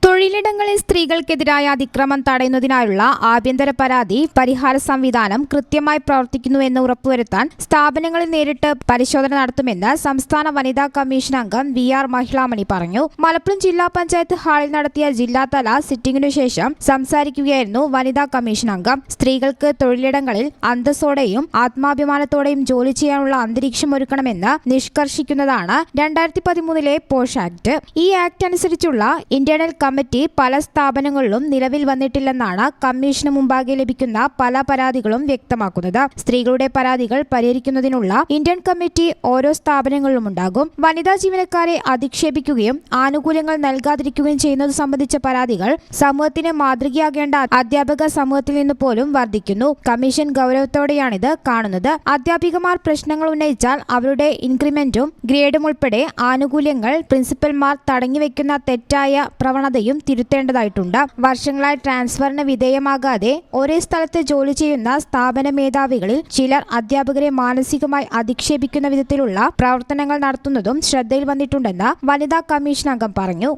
തൊഴിലിടങ്ങളിൽ സ്ത്രീകൾക്കെതിരായ അതിക്രമം തടയുന്നതിനായുള്ള ആഭ്യന്തര പരാതി പരിഹാര സംവിധാനം കൃത്യമായി പ്രവർത്തിക്കുന്നുവെന്ന് ഉറപ്പുവരുത്താൻ സ്ഥാപനങ്ങളിൽ നേരിട്ട് പരിശോധന നടത്തുമെന്ന് സംസ്ഥാന വനിതാ കമ്മീഷൻ അംഗം VR മഹിളാമണി പറഞ്ഞു. മലപ്പുറം ജില്ലാ പഞ്ചായത്ത് ഹാളിൽ നടത്തിയ ജില്ലാതല സിറ്റിംഗിനു ശേഷം സംസാരിക്കുകയായിരുന്നു വനിതാ കമ്മീഷൻ അംഗം. സ്ത്രീകൾക്ക് തൊഴിലിടങ്ങളിൽ അന്തസ്സോടെയും ആത്മാഭിമാനത്തോടെയും ജോലി ചെയ്യാനുള്ള അന്തരീക്ഷം ഒരുക്കണമെന്ന് നിഷ്കർഷിക്കുന്നതാണ് 2013 പോഷ് ആക്ട്. ഈ ആക്ട് അനുസരിച്ചുള്ള ഇന്റേണൽ കമ്മിറ്റി പല സ്ഥാപനങ്ങളിലും നിലവിൽ വന്നിട്ടില്ലെന്നാണ് കമ്മീഷന് മുമ്പാകെ ലഭിക്കുന്ന പല പരാതികളും വ്യക്തമാക്കുന്നത്. സ്ത്രീകളുടെ പരാതികൾ പരിഹരിക്കുന്നതിനുള്ള ഇന്ത്യൻ കമ്മിറ്റി ഓരോ സ്ഥാപനങ്ങളിലും ഉണ്ടാകും. വനിതാ ജീവനക്കാരെ അധിക്ഷേപിക്കുകയും ആനുകൂല്യങ്ങൾ നൽകാതിരിക്കുകയും ചെയ്യുന്നത് സംബന്ധിച്ച പരാതികൾ സമൂഹത്തിന് മാതൃകയാകേണ്ട അധ്യാപക സമൂഹത്തിൽ നിന്ന് പോലും വർദ്ധിക്കുന്നു. കമ്മീഷൻ ഗൗരവത്തോടെയാണിത് കാണുന്നത്. അധ്യാപികമാർ പ്രശ്നങ്ങൾ ഉന്നയിച്ചാൽ അവരുടെ ഇൻക്രിമെന്റും ഗ്രേഡും ഉൾപ്പെടെ ആനുകൂല്യങ്ങൾ പ്രിൻസിപ്പൽമാർ തടഞ്ഞുവെക്കുന്ന തെറ്റായ പ്രവണതയും തിരുത്തേണ്ടതായിട്ടുണ്ട്. വർഷങ്ങളായി ട്രാൻസ്ഫറിന് വിധേയമാകാതെ ഒരേ സ്ഥലത്ത് ജോലി ചെയ്യുന്ന സ്ഥാപന മേധാവികളിൽ ചിലർ അധ്യാപകരെ മാനസികമായി അധിക്ഷേപിക്കുന്ന വിധത്തിലുള്ള പ്രവർത്തനങ്ങൾ നടത്തുന്നതും ശ്രദ്ധയിൽ വന്നിട്ടുണ്ടെന്ന് വനിതാ കമ്മീഷൻ അംഗം പറഞ്ഞു.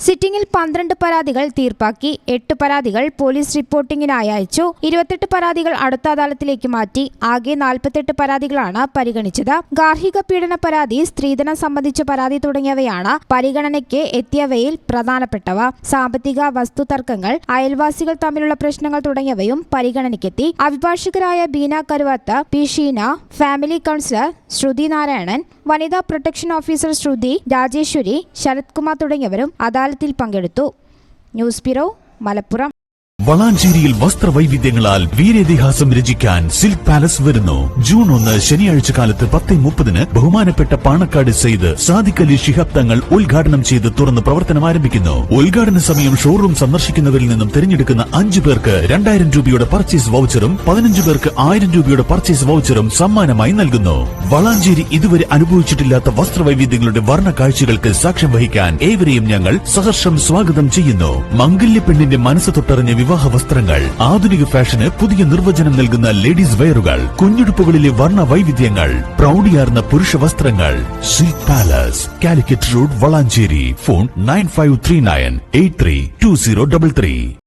സിറ്റിംഗിൽ 12 പരാതികൾ തീർപ്പാക്കി. 8 പരാതികൾ പോലീസ് റിപ്പോർട്ടിംഗിനായി അയച്ചു. 28 പരാതികൾ അടുത്ത അദാലത്തിലേക്ക് മാറ്റി. ആകെ 48 പരാതികളാണ് പരിഗണിച്ചത്. ഗാർഹിക പീഡന പരാതി, സ്ത്രീധനം സംബന്ധിച്ച പരാതി തുടങ്ങിയവയാണ് പരിഗണനയ്ക്ക് എത്തിയവയിൽ പ്രധാനപ്പെട്ടവ. സാമ്പത്തിക വസ്തു തർക്കങ്ങൾ, അയൽവാസികൾ തമ്മിലുള്ള പ്രശ്നങ്ങൾ തുടങ്ങിയവയും പരിഗണനയ്ക്കെത്തി. അഭിഭാഷകരായ Beena Karuvath, P Sheena, family counsellor Sruthi Narayanan, വനിതാ പ്രൊട്ടക്ഷൻ ഓഫീസർ ശ്രുതി, രാജേശ്വരി, ശരത് കുമാർ തുടങ്ങിയവരും അദാലത്തിൽ പങ്കെടുത്തു. News bureau, Malappuram. വളാഞ്ചേരിയിൽ വസ്ത്രവൈവിധ്യങ്ങളാൽ വീരേതിഹാസം രചിക്കാൻ സിൽക്ക് പാലസ് വരുന്നു. ജൂൺ 1 ശനിയാഴ്ച കാലത്ത് 10:30 ബഹുമാനപ്പെട്ട പാണക്കാട് സെയ്ദ് സാദിഖ് അലി ശിഹാബ് തങ്ങൾ ഉദ്ഘാടനം ചെയ്ത് തുറന്ന് പ്രവർത്തനം ആരംഭിക്കുന്നു. ഉദ്ഘാടന സമയം ഷോറൂം സന്ദർശിക്കുന്നവരിൽ നിന്നും തിരഞ്ഞെടുക്കുന്ന 5 പേർക്ക് 2000 രൂപയുടെ പർച്ചേസ് വൗച്ചറും 15 പേർക്ക് 1000 രൂപയുടെ പർച്ചേസ് വൗച്ചറും സമ്മാനമായി നൽകുന്നു. വളാഞ്ചേരി ഇതുവരെ അനുഭവിച്ചിട്ടില്ലാത്ത വസ്ത്രവൈവിധ്യങ്ങളുടെ വർണ്ണ കാഴ്ചകൾക്ക് സാക്ഷ്യം വഹിക്കാൻ ഏവരെയും ഞങ്ങൾ സഹർഷം സ്വാഗതം ചെയ്യുന്നു. മംഗല്യ പെണ്ണിന്റെ മനസ്സ് തൊട്ടറിഞ്ഞ വിവാഹ വസ്ത്രങ്ങൾ, ആധുനിക ഫാഷന് പുതിയ നിർവചനം നൽകുന്ന ലേഡീസ് വെയറുകൾ, കുഞ്ഞുടുപ്പുകളിലെ വർണ്ണ വൈവിധ്യങ്ങൾ, പ്രൗഢിയാർന്ന പുരുഷ വസ്ത്രങ്ങൾ. Silk palace, Calicut road, Valanchery. Phone 9539832033.